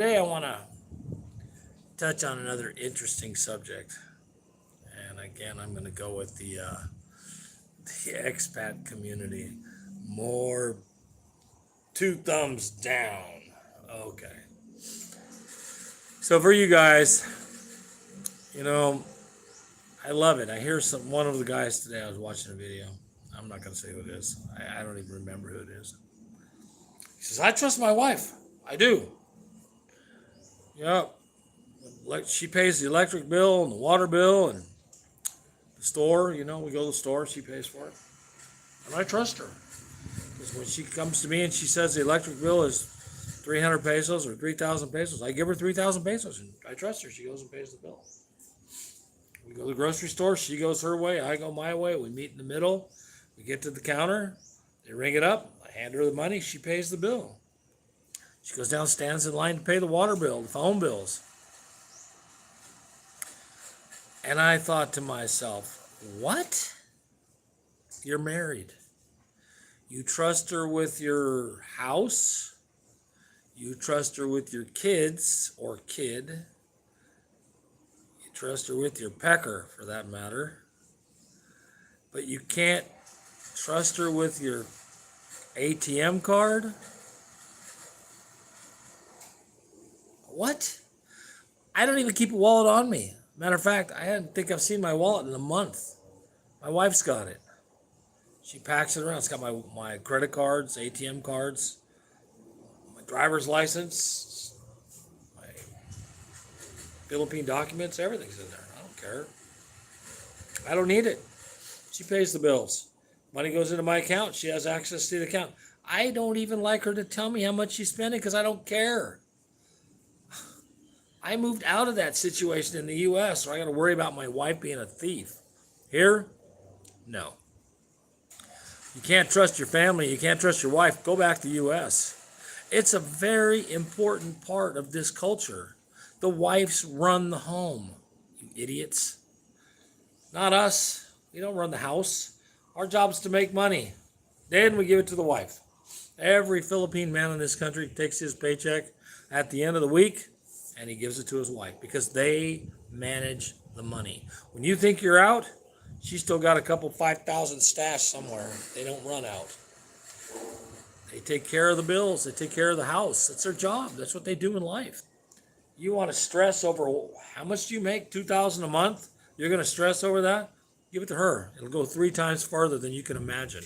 Today I want to touch on another interesting subject, and again I'm going to go with the expat community. More two thumbs down. Okay, so for you guys, you know I love it. I hear one of the guys today. I was watching a video. I'm not going to say who it is. I don't even remember who it is. He says, "I trust my wife. I do. Yeah, like she pays the electric bill and the water bill and the store. We go to the store. She pays for it, and I trust her because when she comes to me and she says the electric bill is 300 pesos or 3,000 pesos, I give her 3,000 pesos, and I trust her. She goes and pays the bill. We go to the grocery store. She goes her way. I go my way. We meet in the middle. We get to the counter. They ring it up. I hand her the money. She pays the bill. She goes down, stands in line to pay the water bill, the phone bills. And I thought to myself, what? You're married. You trust her with your house. You trust her with your kids or kid. You trust her with your pecker, for that matter. But you can't trust her with your ATM card? What? I don't even keep a wallet on me. Matter of fact, I don't think I've seen my wallet in a month. My wife's got it. She packs it around. It's got my credit cards, ATM cards, my driver's license, my Philippine documents, everything's in there. I don't care. I don't need it. She pays the bills. Money goes into my account. She has access to the account. I don't even like her to tell me how much she's spending because I don't care. I moved out of that situation in the U.S., so I got to worry about my wife being a thief. Here, no. You can't trust your family. You can't trust your wife. Go back to the U.S. It's a very important part of this culture. The wives run the home, you idiots. Not us. We don't run the house. Our job is to make money. Then we give it to the wife. Every Philippine man in this country takes his paycheck at the end of the week, and he gives it to his wife because they manage the money. When you think you're out, she's still got a couple 5,000 stashed somewhere. They don't run out. They take care of the bills. They take care of the house. That's their job. That's what they do in life. You want to stress over how much do you make? 2,000 a month? You're going to stress over that? Give it to her. It'll go 3 times farther than you can imagine.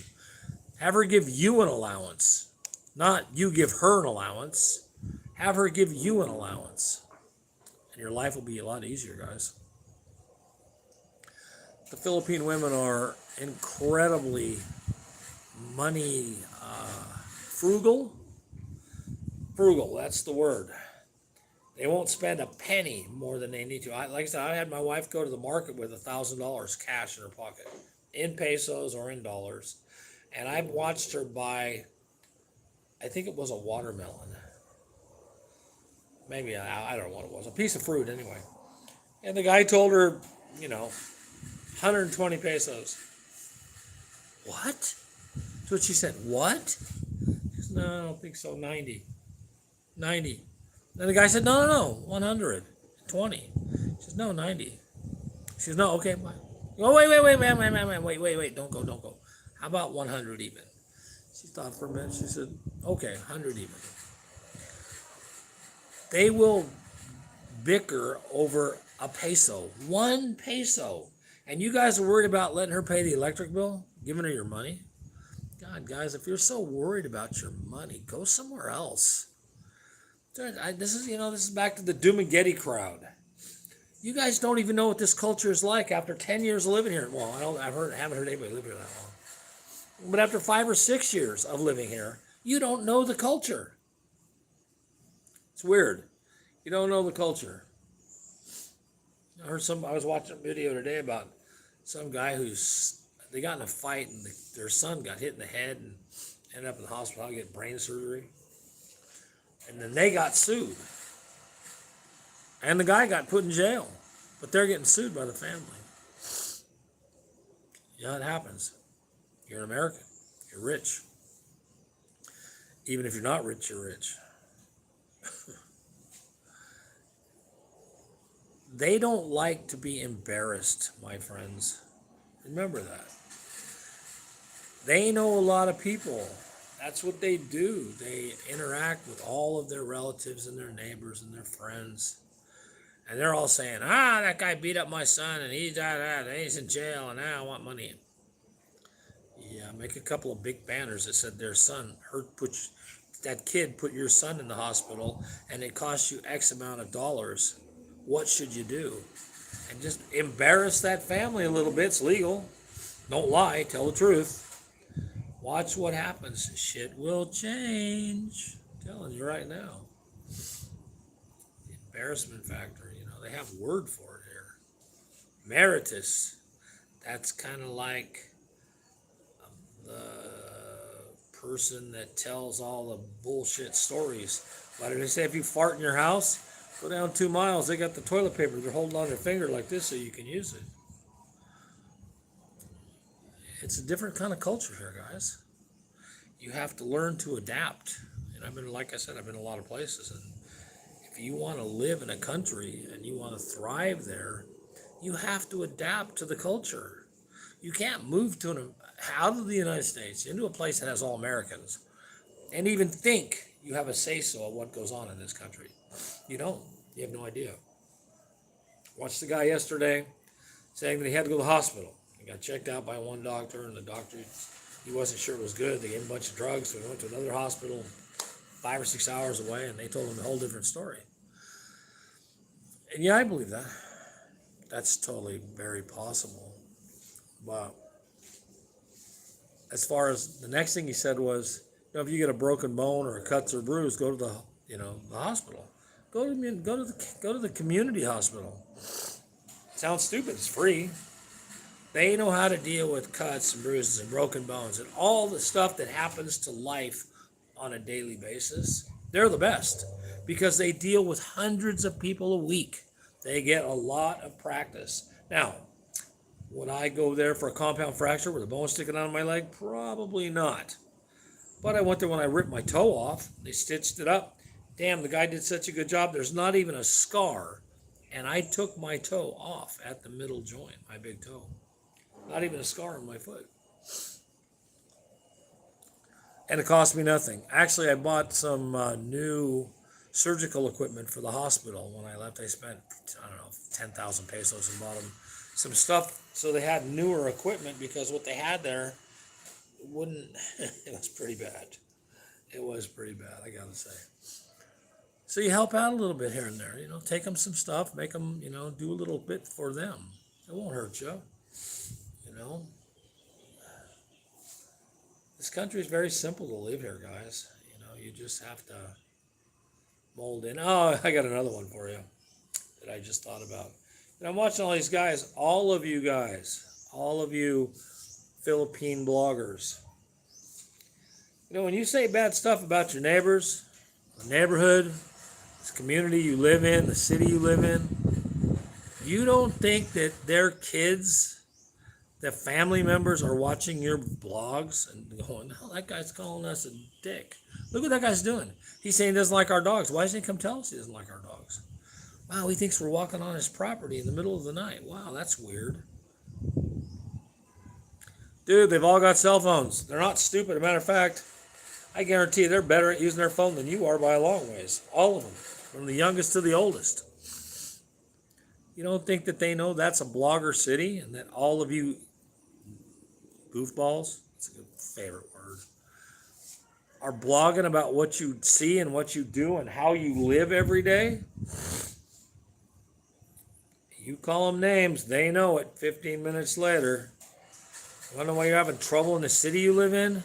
Have her give you an allowance. Not you give her an allowance. Have her give you an allowance. And your life will be a lot easier, guys. The Philippine women are incredibly money frugal. Frugal, that's the word. They won't spend a penny more than they need to. Like I said, I had my wife go to the market with $1,000 cash in her pocket, in pesos or in dollars. And I watched her buy, I think it was a watermelon. Maybe, I don't know what it was. A piece of fruit, anyway. And the guy told her, 120 pesos. What? That's what she said. What? She said, no, I don't think so. 90. 90. Then the guy said, no, 120. She says, no, 90. She says, no, okay, bye. Oh, wait, don't go. How about 100 even? She thought for a minute. She said, okay, 100 even. They will bicker over a peso, 1 peso. And you guys are worried about letting her pay the electric bill, giving her your money? God, guys, if you're so worried about your money, go somewhere else. This is back to the Dumageddon crowd. You guys don't even know what this culture is like after 10 years of living here. Well, haven't heard anybody live here that long. But after 5 or 6 years of living here, you don't know the culture. It's weird. You don't know the culture. I was watching a video today about some guy they got in a fight and their son got hit in the head and ended up in the hospital getting brain surgery. And then they got sued. And the guy got put in jail. But they're getting sued by the family. Yeah, it happens. You're an American. You're rich. Even if you're not rich, you're rich. They don't like to be embarrassed, my friends. Remember that. They know a lot of people. That's what they do. They interact with all of their relatives and their neighbors and their friends. And they're all saying, that guy beat up my son and he died, and he's in jail, and now I want money. Yeah, make a couple of big banners that said their son that kid put your son in the hospital and it cost you X amount of dollars. What should you do? And just embarrass that family a little bit. It's legal. Don't lie. Tell the truth. Watch what happens. Shit will change. I'm telling you right now. The embarrassment factor. They have a word for it here. Emeritus. That's kind of like the person that tells all the bullshit stories. Why did they say if you fart in your house, go down 2 miles, they got the toilet paper, they're holding on their finger like this so you can use it. It's a different kind of culture here, guys. You have to learn to adapt. And like I said, I've been in a lot of places. And if you want to live in a country and you want to thrive there, you have to adapt to the culture. You can't move out of the United States into a place that has all Americans and even think you have a say-so of what goes on in this country. You don't. You have no idea. Watched the guy yesterday saying that he had to go to the hospital. He got checked out by one doctor, and the doctor, he wasn't sure it was good. They gave him a bunch of drugs, so he went to another hospital 5 or 6 hours away, and they told him a whole different story. And yeah, I believe that. That's totally very possible. But as far as the next thing he said was, if you get a broken bone or a cuts or bruise, go to the hospital. Go to the community hospital. Sounds stupid. It's free. They know how to deal with cuts and bruises and broken bones and all the stuff that happens to life on a daily basis. They're the best because they deal with hundreds of people a week. They get a lot of practice. Now, would I go there for a compound fracture with a bone sticking out of my leg? Probably not. But I went there when I ripped my toe off. They stitched it up. Damn, the guy did such a good job. There's not even a scar. And I took my toe off at the middle joint, my big toe. Not even a scar on my foot. And it cost me nothing. Actually, I bought some new surgical equipment for the hospital. When I left, I spent, 10,000 pesos and bought them some stuff. So they had newer equipment because what they had there it was pretty bad. It was pretty bad, I gotta say. So you help out a little bit here and there, take them some stuff, make them, do a little bit for them. It won't hurt you, This country is very simple to live here, guys. You just have to mold in. Oh, I got another one for you that I just thought about. And I'm watching all these guys, all of you Philippine bloggers. When you say bad stuff about your neighbors, the neighborhood, the community you live in, the city you live in, you don't think that their kids, the family members are watching your blogs and going, "Oh, that guy's calling us a dick. Look what that guy's doing. He's saying he doesn't like our dogs. Why doesn't he come tell us he doesn't like our dogs? Wow, he thinks we're walking on his property in the middle of the night. Wow, that's weird." Dude, they've all got cell phones. They're not stupid. As a matter of fact, I guarantee they're better at using their phone than you are by a long ways. All of them, from the youngest to the oldest. You don't think that they know that's a blogger city and that all of you goofballs, it's a good favorite word, are blogging about what you see and what you do and how you live every day? You call them names, they know it 15 minutes later. Wonder why you're having trouble in the city you live in?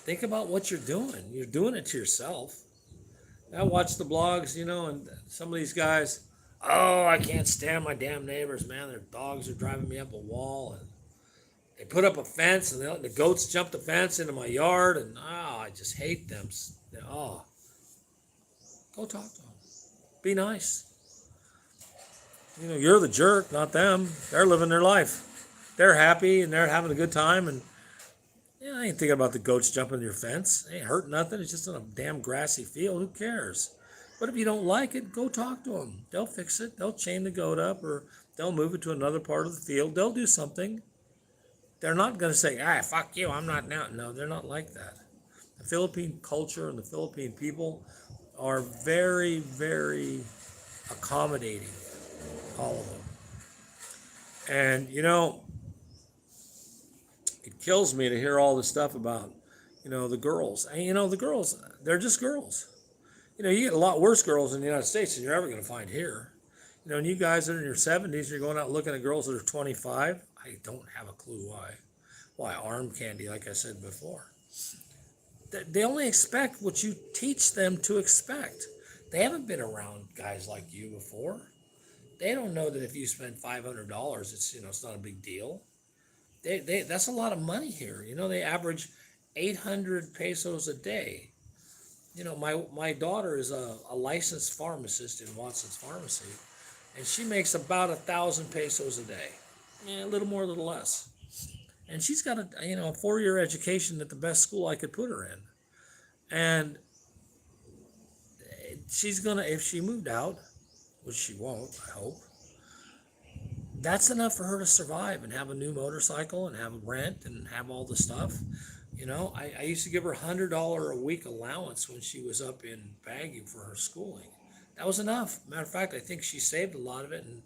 Think about what you're doing. You're doing it to yourself. I watch the blogs, and some of these guys, oh, I can't stand my damn neighbors, man. Their dogs are driving me up a wall. And they put up a fence, and the goats jump the fence into my yard, and I just hate them. Go talk to them. Be nice. You're the jerk, not them. They're living their life. They're happy, and they're having a good time, and I ain't thinking about the goats jumping your fence. It ain't hurt nothing. It's just on a damn grassy field. Who cares? But if you don't like it, go talk to them. They'll fix it. They'll chain the goat up, or they'll move it to another part of the field. They'll do something. They're not going to say, ah, fuck you, I'm not now. No, they're not like that. The Philippine culture and the Philippine people are very, very accommodating, all of them. And, it kills me to hear all this stuff about, the girls. And, the girls, they're just girls. You get a lot worse girls in the United States than you're ever going to find here. And you guys that are in your 70s, you're going out looking at girls that are 25. I don't have a clue why. Why arm candy, like I said before. They only expect what you teach them to expect. They haven't been around guys like you before. They don't know that if you spend $500, it's not a big deal. That's a lot of money here. They average 800 pesos a day. My daughter is a licensed pharmacist in Watson's Pharmacy, and she makes about 1,000 pesos a day. A little more, a little less. And she's got a 4-year education at the best school I could put her in. And she's gonna, if she moved out, which she won't, I hope, that's enough for her to survive and have a new motorcycle and have rent and have all the stuff. I used to give her $100 a week allowance when she was up in Baguio for her schooling. That was enough. Matter of fact, I think she saved a lot of it and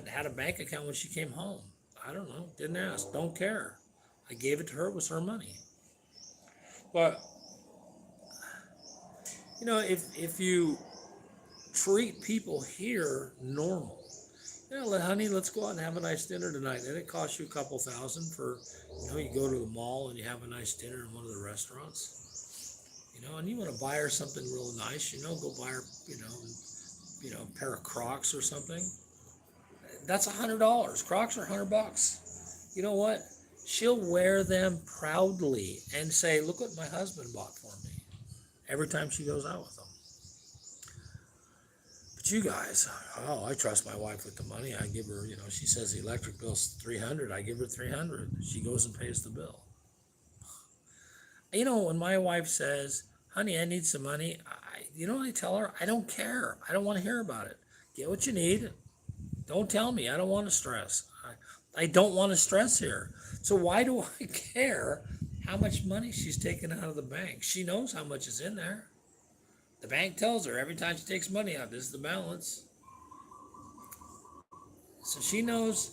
had a bank account when she came home. I don't know. Didn't ask. Don't care. I gave it to her. It was her money. But, if you treat people here normal, honey, let's go out and have a nice dinner tonight. And it costs you a couple $1,000 for, you go to the mall and you have a nice dinner in one of the restaurants. And you want to buy her something real nice, go buy her, a pair of Crocs or something. That's $100. Crocs are $100. You know what? She'll wear them proudly and say, look what my husband bought for me, every time she goes out with them. But you guys, I trust my wife with the money. I give her, she says the electric bill's $300. I give her $300. She goes and pays the bill. When my wife says, honey, I need some money, I tell her, I don't care. I don't want to hear about it. Get what you need. Don't tell me. I don't want to stress. I don't want to stress here. So why do I care how much money she's taken out of the bank? She knows how much is in there. The bank tells her every time she takes money out, this is the balance. So she knows.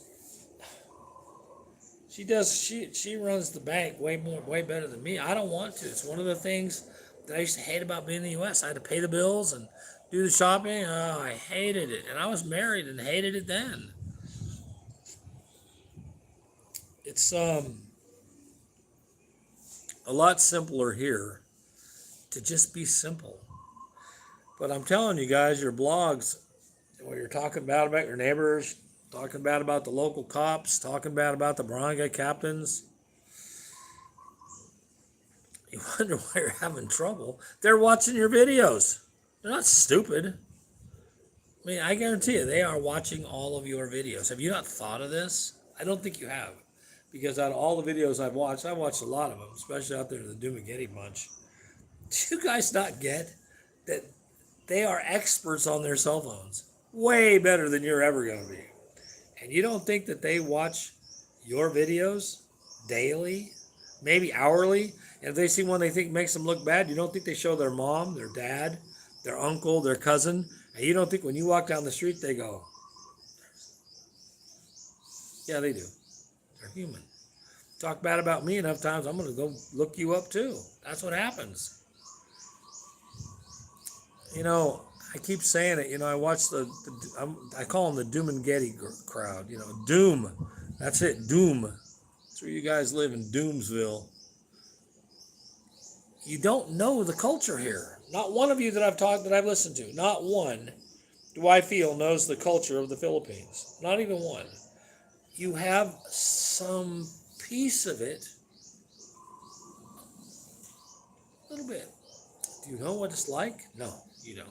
She does. She runs the bank way better than me. I don't want to. It's one of the things that I used to hate about being in the U.S. I had to pay the bills and do the shopping. Oh, I hated it. And I was married and hated it then. It's a lot simpler here to just be simple. But I'm telling you guys, your blogs, where you're talking bad about your neighbors, talking bad about the local cops, talking bad about the barangay captains, you wonder why you're having trouble. They're watching your videos. They're not stupid. I guarantee you, they are watching all of your videos. Have you not thought of this? I don't think you have. Because out of all the videos I've watched a lot of them, especially out there in the Dumaguete bunch. Do you guys not get that they are experts on their cell phones? Way better than you're ever going to be. And you don't think that they watch your videos daily, maybe hourly? And if they see one they think makes them look bad, you don't think they show their mom, their dad, their uncle, their cousin? And you don't think when you walk down the street they go, yeah, they do. They're human. Talk bad about me enough times, I'm going to go look you up too. That's what happens. I keep saying it. I watch I call them the Dumaguete crowd. Doom. That's it, Doom. That's where you guys live, in Doomsville. You don't know the culture here. Not one of you that I've listened to, not one do I feel knows the culture of the Philippines. Not even one. You have some piece of it, a little bit. Do you know what it's like? No, you don't.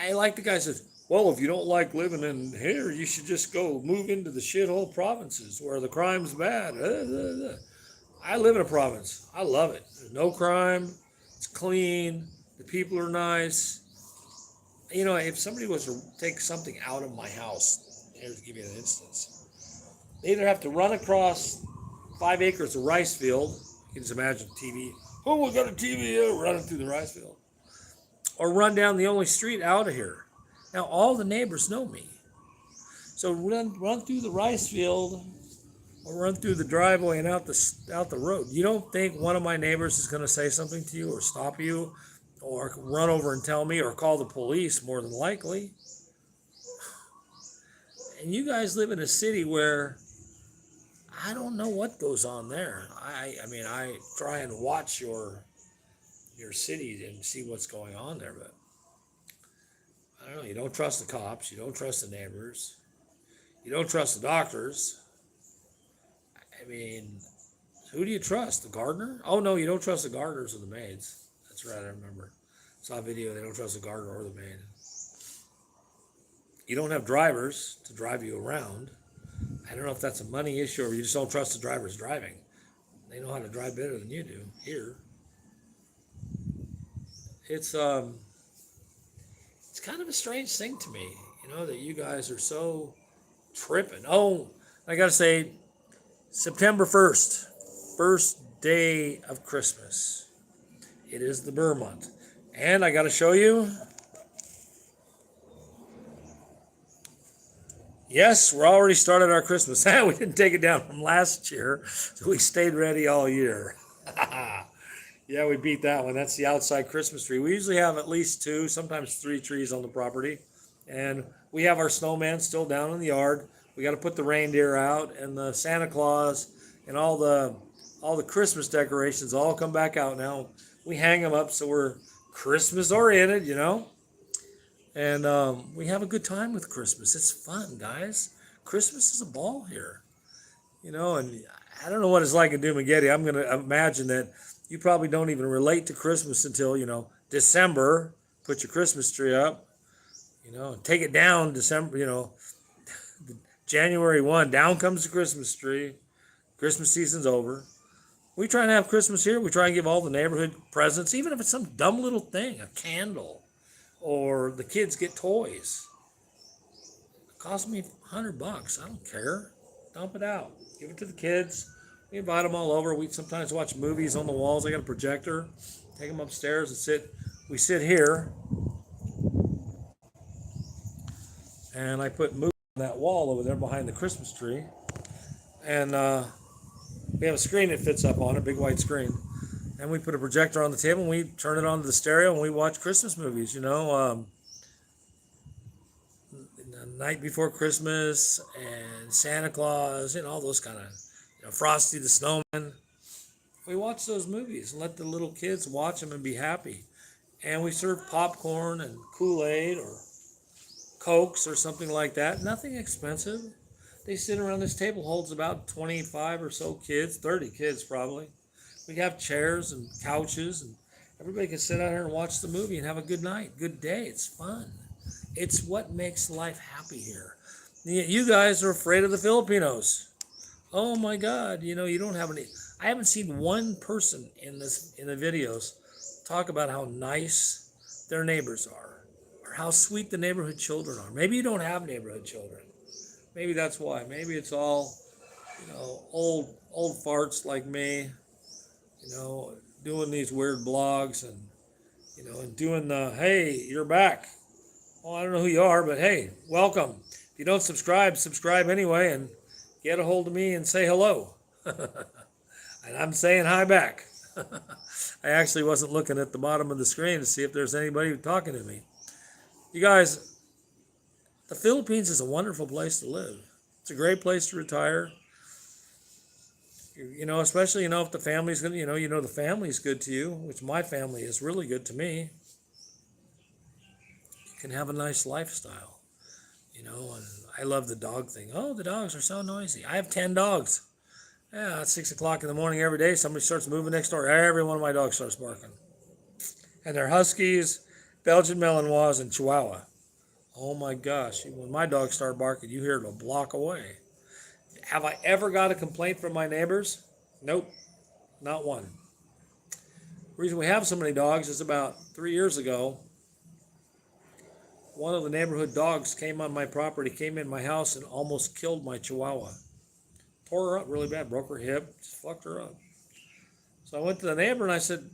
I like the guy who says, well, if you don't like living in here, you should just go move into the shithole provinces where the crime's bad. I live in a province. I love it. There's no crime. It's clean. The people are nice. if somebody was to take something out of my house, here's to give you an instance, they either have to run across 5 acres of rice field. You can just imagine TV. Oh, we got a TV running through the rice field, or run down the only street out of here. Now all the neighbors know me, so run through the rice field or run through the driveway and out the road. You don't think one of my neighbors is going to say something to you or stop you or run over and tell me or call the police? More than likely. And you guys live in a city where I don't know what goes on there. I mean, I try and watch your city and see what's going on there, but I don't know. You don't trust the cops. You don't trust the neighbors. You don't trust the doctors. I mean, who do you trust? The gardener? Oh no, you don't trust the gardeners or the maids. That's right, I remember. Saw a video. They don't trust the gardener or the maid. You don't have drivers to drive you around. I don't know if that's a money issue or you just don't trust the drivers driving. They know how to drive better than you do here. It's kind of a strange thing to me, that you guys are so tripping. Oh, I gotta say, September 1st, first day of Christmas. It is the Burr month. And I gotta show you. Yes, we're already started our Christmas. We didn't take it down from last year, so we stayed ready all year. Yeah, we beat that one. That's the outside Christmas tree. We usually have at least 2, sometimes 3 trees on the property. And we have our snowman still down in the yard. We got to put the reindeer out and the Santa Claus and all the Christmas decorations all come back out now. We hang them up so we're Christmas oriented, And we have a good time with Christmas. It's fun, guys. Christmas is a ball here, and I don't know what it's like in Dumageddon. I'm going to imagine that you probably don't even relate to Christmas until, December. Put your Christmas tree up, take it down December, January 1, down comes the Christmas tree. Christmas season's over. We try and have Christmas here. We try and give all the neighborhood presents, even if it's some dumb little thing, a candle, or the kids get toys. It cost me $100. I don't care. Dump it out. Give it to the kids. We invite them all over. We sometimes watch movies on the walls. I got a projector. Take them upstairs and sit. We sit here, and I put movies on that wall over there behind the Christmas tree. And we have a screen that fits up on it, a big white screen. And we put a projector on the table and we turn it on to the stereo and we watch Christmas movies, The Night Before Christmas and Santa Claus and all those kind of, Frosty the Snowman. We watch those movies and let the little kids watch them and be happy. And we serve popcorn and Kool-Aid or Cokes or something like that. Nothing expensive. They sit around this table, holds about 25 or so kids, 30 kids probably. We have chairs and couches, and everybody can sit out here and watch the movie and have a good night, good day. It's fun. It's what makes life happy here. You guys are afraid of the Filipinos. Oh my God! You don't have any. I haven't seen one person in the videos talk about how nice their neighbors are, or how sweet the neighborhood children are. Maybe you don't have neighborhood children. Maybe that's why. Maybe it's all, old farts like me. Doing these weird blogs and, and doing the, hey, you're back. Well, I don't know who you are, but hey, welcome. If you don't subscribe, subscribe anyway and get a hold of me and say hello. And I'm saying hi back. I actually wasn't looking at the bottom of the screen to see if there's anybody talking to me. You guys, the Philippines is a wonderful place to live. It's a great place to retire. Especially, if the family's good, the family's good to you, which my family is really good to me. You can have a nice lifestyle, and I love the dog thing. Oh, the dogs are so noisy. I have 10 dogs. Yeah, at 6 o'clock in the morning every day, somebody starts moving next door. Every one of my dogs starts barking. And they're Huskies, Belgian Malinois, and Chihuahua. Oh my gosh, when my dogs start barking, you hear it a block away. Have I ever got a complaint from my neighbors? Nope, not one. The reason we have so many dogs is about 3 years ago, one of the neighborhood dogs came on my property, came in my house, and almost killed my Chihuahua. Tore her up really bad, broke her hip, just fucked her up. So I went to the neighbor and I said,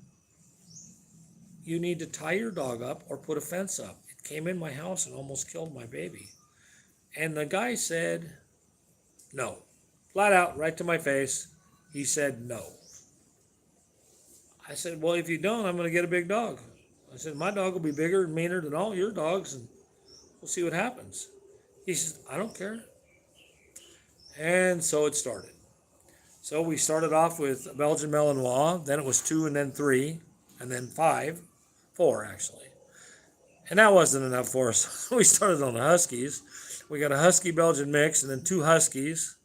you need to tie your dog up or put a fence up. It came in my house and almost killed my baby. And the guy said, no. Flat out, right to my face, he said no. I said, well, if you don't, I'm going to get a big dog. I said, my dog will be bigger and meaner than all your dogs, and we'll see what happens. He says, I don't care. And so it started. So we started off with a Belgian Malinois, then it was 2 and then 3, and then 4 actually. And that wasn't enough for us. We started on the Huskies. We got a Husky Belgian mix and then 2 Huskies.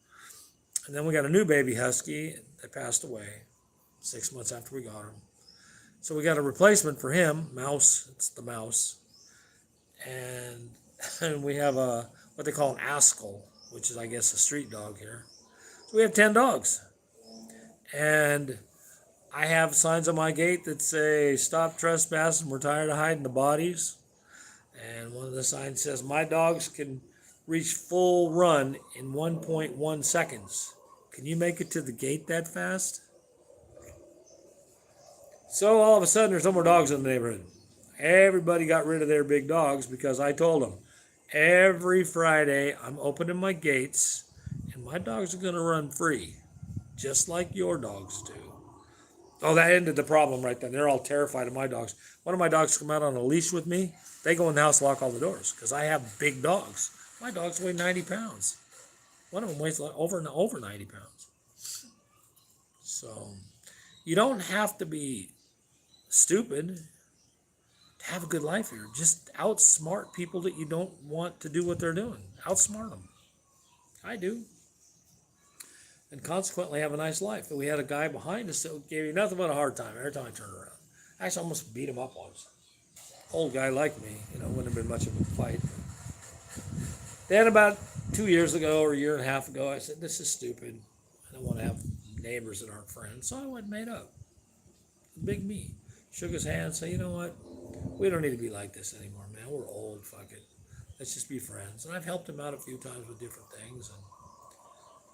And then we got a new baby Husky that passed away 6 months after we got him. So we got a replacement for him, Mouse. It's the Mouse. And we have what they call an Askell, which is, I guess, a street dog here. So we have 10 dogs. And I have signs on my gate that say, stop trespassing, we're tired of hiding the bodies. And one of the signs says, my dogs can reach full run in 1.1 seconds. Can you make it to the gate that fast? So all of a sudden, there's no more dogs in the neighborhood. Everybody got rid of their big dogs because I told them, every Friday, I'm opening my gates, and my dogs are going to run free, just like your dogs do. Oh, that ended the problem right then. They're all terrified of my dogs. One of my dogs come out on a leash with me. They go in the house, lock all the doors, because I have big dogs. My dogs weigh 90 pounds. One of them weighs over 90 pounds. So you don't have to be stupid to have a good life here. Just outsmart people that you don't want to do what they're doing. Outsmart them. I do. And consequently have a nice life. And we had a guy behind us that gave me nothing but a hard time every time I turned around. I actually almost beat him up once. Old guy like me, wouldn't have been much of a fight. Then about 2 years ago or a year and a half ago, I said, this is stupid. I don't want to have neighbors that aren't friends. So I went and made up. Big me. Shook his hand and said, you know what? We don't need to be like this anymore, man. We're old, fuck it. Let's just be friends. And I've helped him out a few times with different things. And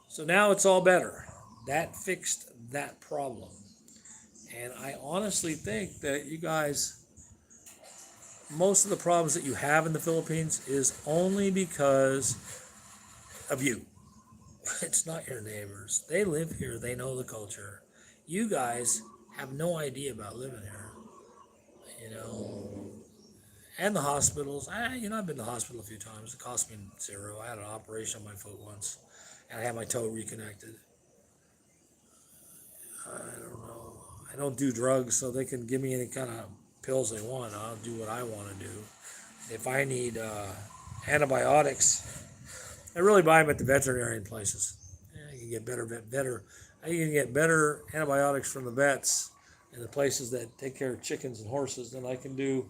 so now it's all better. That fixed that problem. And I honestly think that you guys, most of the problems that you have in the Philippines is only because of you. It's not your neighbors. They live here. They know the culture. You guys have no idea about living here. And the hospitals. I've been to the hospital a few times. It cost me $0. I had an operation on my foot once, and I had my toe reconnected. I don't know. I don't do drugs, so they can give me any kind of pills they want. I'll do what I want to do. If I need antibiotics, I really buy them at the veterinarian places. You can get better. You can get better antibiotics from the vets and the places that take care of chickens and horses than I can do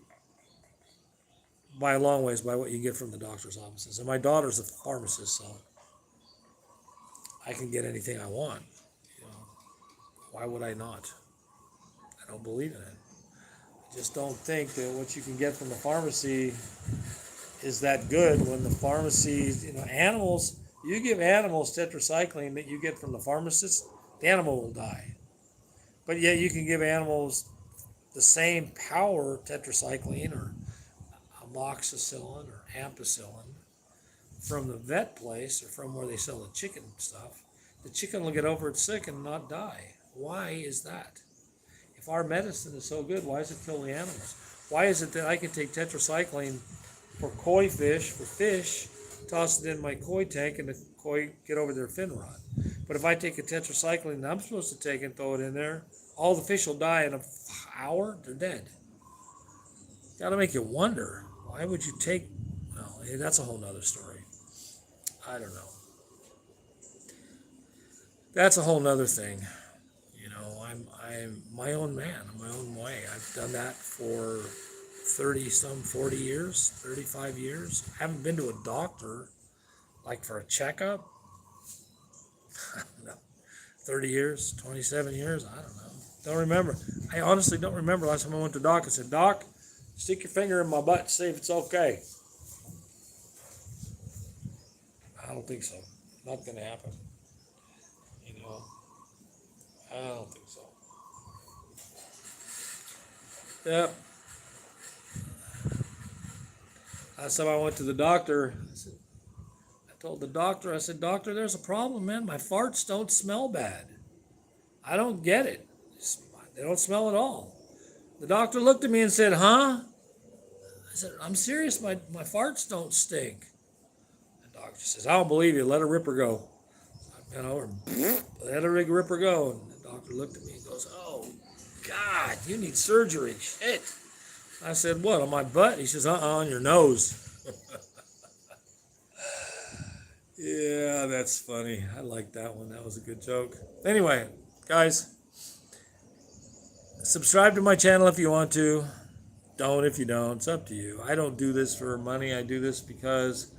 by a long ways by what you get from the doctor's offices. And my daughter's a pharmacist, so I can get anything I want. Why would I not? I don't believe in it. I just don't think that what you can get from the pharmacy is that good when the pharmacy, animals, you give animals tetracycline that you get from the pharmacist, the animal will die. But yet you can give animals the same power, tetracycline or amoxicillin or ampicillin, from the vet place or from where they sell the chicken stuff. The chicken will get over it sick and not die. Why is that? If our medicine is so good, why does it kill the animals? Why is it that I can take tetracycline for koi fish, for fish, toss it in my koi tank, and the koi get over their fin rot? But if I take a tetracycline that I'm supposed to take and throw it in there, all the fish will die in an hour. They're dead. Got to make you wonder, why would you take? Well, that's a whole nother story. I don't know. That's a whole nother thing. I'm my own man, my own way. I've done that for 40 years, 35 years. I haven't been to a doctor, like for a checkup. I don't know. 30 years, 27 years, I don't know. Don't remember. I honestly don't remember last time I went to the doc and said, Doc, stick your finger in my butt, see if it's okay. I don't think so. Not gonna happen. You know, I don't think so. Yep. Last time I went to the doctor, I told the doctor, I said, Doctor, there's a problem, man. My farts don't smell bad. I don't get it. They don't smell at all. The doctor looked at me and said, Huh? I said, I'm serious. My farts don't stink. The doctor says, I don't believe you. Let a ripper go. You know, let a ripper go. And the doctor looked at me and goes, Oh, God, you need surgery. Shit. I said, What, on my butt? He says, On your nose. Yeah, that's funny. I like that one. That was a good joke. Anyway, guys, subscribe to my channel if you want to. Don't if you don't. It's up to you. I don't do this for money. I do this because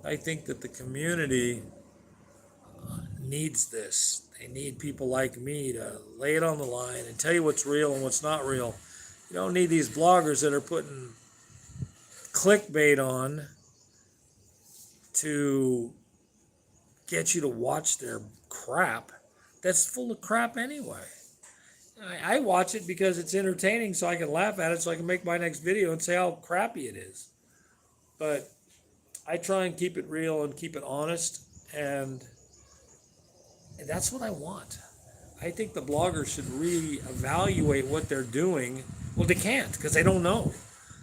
I think that the community needs this. They need people like me to lay it on the line and tell you what's real and what's not real. You don't need these bloggers that are putting clickbait on to get you to watch their crap that's full of crap anyway. I watch it because it's entertaining so I can laugh at it so I can make my next video and say how crappy it is. But I try and keep it real and keep it honest, and that's what I want. I think the bloggers should reevaluate what they're doing. Well, they can't because they don't know.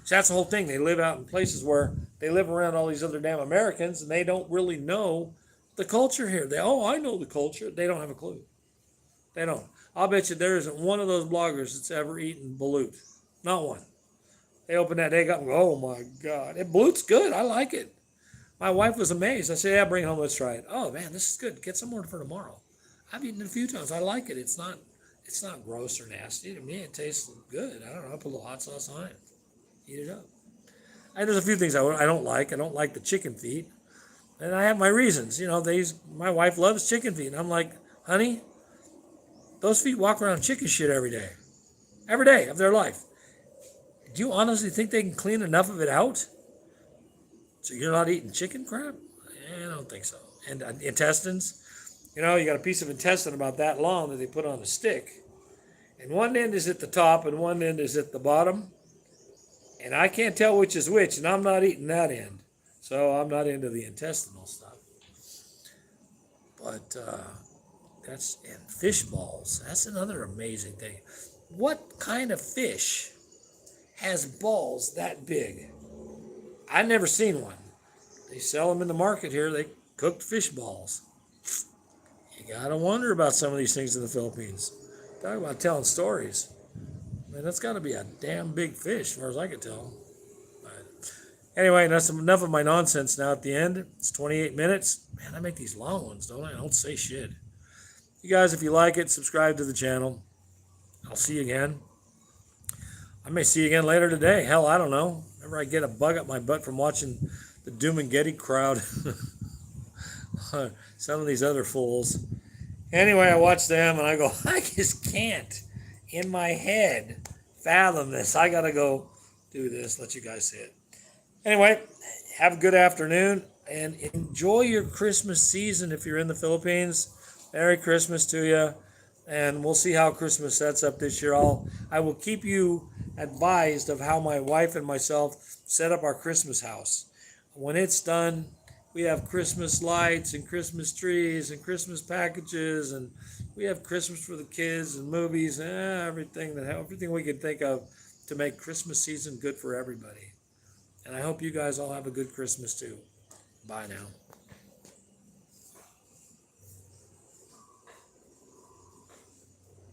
So that's the whole thing. They live out in places where they live around all these other damn Americans and they don't really know the culture here. I know the culture. They don't have a clue. They don't. I'll bet you there isn't one of those bloggers that's ever eaten balut. Not one. They open that egg up and go, oh my God. Balut's good. I like it. My wife was amazed. I said, yeah, bring it home. Let's try it. Oh man, this is good. Get some more for tomorrow. I've eaten it a few times. I like it. It's not gross or nasty. To me, it tastes good. I don't know. I put a little hot sauce on it. Eat it up. And there's a few things I don't like. I don't like the chicken feet. And I have my reasons. You know, my wife loves chicken feet. And I'm like, honey, those feet walk around chicken shit every day. Every day of their life. Do you honestly think they can clean enough of it out? So you're not eating chicken crap? I don't think so. And intestines? You know, you got a piece of intestine about that long that they put on a stick. And one end is at the top and one end is at the bottom. And I can't tell which is which, and I'm not eating that end. So I'm not into the intestinal stuff. But and fish balls. That's another amazing thing. What kind of fish has balls that big? I've never seen one. They sell them in the market here. They cooked fish balls. You gotta wonder about some of these things in the Philippines. Talk about telling stories. Man, that's got to be a damn big fish, as far as I can tell. But anyway, that's enough of my nonsense now at the end. It's 28 minutes. Man, I make these long ones, don't I? I don't say shit. You guys, if you like it, subscribe to the channel. I'll see you again. I may see you again later today. Hell, I don't know. Whenever I get a bug up my butt from watching the Doom and Getty crowd. Some of these other fools. Anyway, I watch them and I go, I just can't, in my head, fathom this. I got to go do this, let you guys see it. Anyway, have a good afternoon and enjoy your Christmas season if you're in the Philippines. Merry Christmas to you. And we'll see how Christmas sets up this year. I will keep you advised of how my wife and myself set up our Christmas house. When it's done, we have Christmas lights and Christmas trees and Christmas packages, and we have Christmas for the kids and movies and everything we can think of to make Christmas season good for everybody. And I hope you guys all have a good Christmas too. Bye now.